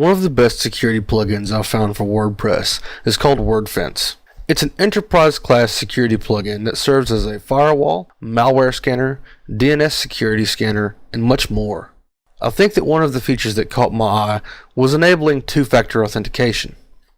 One of the best security plugins I've found for WordPress is called Wordfence. It's an enterprise-class security plugin that serves as a firewall, malware scanner, DNS security scanner, and much more. I think that one of the features that caught my eye was enabling two-factor authentication.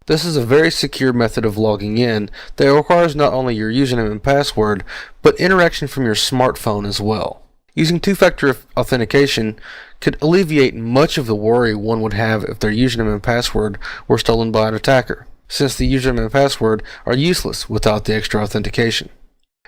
This is a very secure method of logging in that requires not only your username and password, but interaction from your smartphone as well. Using two-factor authentication could alleviate much of the worry one would have if their username and password were stolen by an attacker, since the username and password are useless without the extra authentication.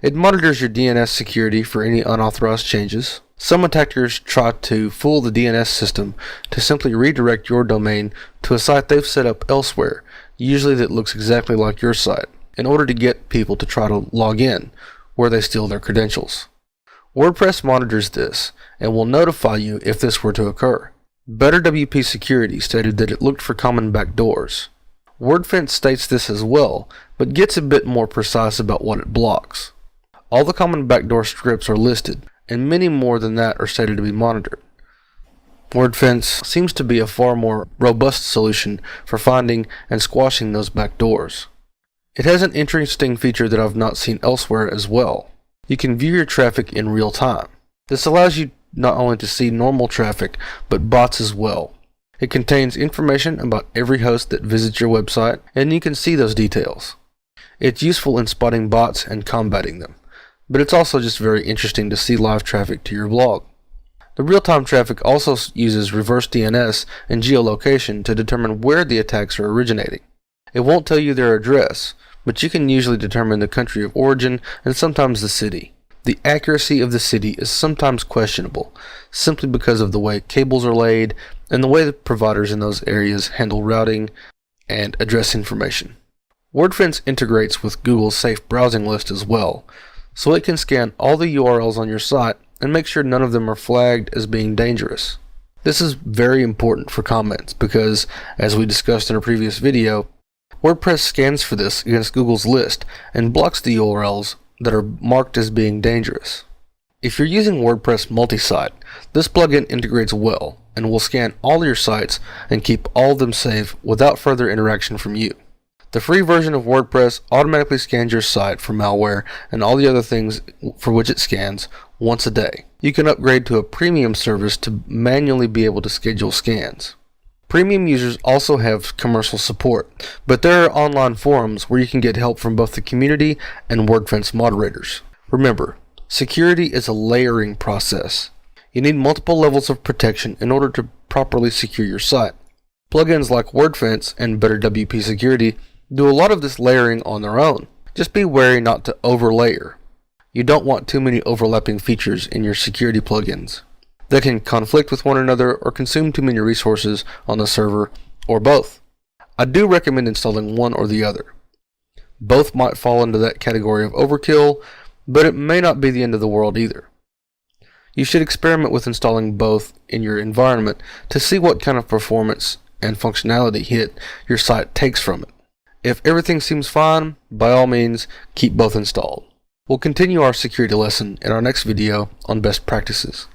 It monitors your DNS security for any unauthorized changes. Some attackers try to fool the DNS system to simply redirect your domain to a site they've set up elsewhere, usually that looks exactly like your site, in order to get people to try to log in, where they steal their credentials. WordPress monitors this and will notify you if this were to occur. Better WP Security stated that it looked for common backdoors. Wordfence states this as well, but gets a bit more precise about what it blocks. All the common backdoor scripts are listed, and many more than that are stated to be monitored. Wordfence seems to be a far more robust solution for finding and squashing those backdoors. It has an interesting feature that I've not seen elsewhere as well. You can view your traffic in real time. This allows you not only to see normal traffic, but bots as well. It contains information about every host that visits your website, and you can see those details. It's useful in spotting bots and combating them, but it's also just very interesting to see live traffic to your blog. The real-time traffic also uses reverse DNS and geolocation to determine where the attacks are originating. It won't tell you their address, but you can usually determine the country of origin and sometimes the city. The accuracy of the city is sometimes questionable, simply because of the way cables are laid and the way the providers in those areas handle routing and address information. Wordfence integrates with Google's Safe Browsing list as well, so it can scan all the URLs on your site and make sure none of them are flagged as being dangerous. This is very important for comments because, as we discussed in a previous video, WordPress scans for this against Google's list and blocks the URLs that are marked as being dangerous. If you're using WordPress multi-site, this plugin integrates well and will scan all your sites and keep all of them safe without further interaction from you. The free version of WordPress automatically scans your site for malware and all the other things for which it scans once a day. You can upgrade to a premium service to manually be able to schedule scans. Premium users also have commercial support, but there are online forums where you can get help from both the community and Wordfence moderators. Remember, security is a layering process. You need multiple levels of protection in order to properly secure your site. Plugins like Wordfence and Better WP Security do a lot of this layering on their own. Just be wary not to overlayer. You don't want too many overlapping features in your security plugins. They can conflict with one another or consume too many resources on the server, or both. I do recommend installing one or the other. Both might fall into that category of overkill, but it may not be the end of the world either. You should experiment with installing both in your environment to see what kind of performance and functionality hit your site takes from it. If everything seems fine, by all means, keep both installed. We'll continue our security lesson in our next video on best practices.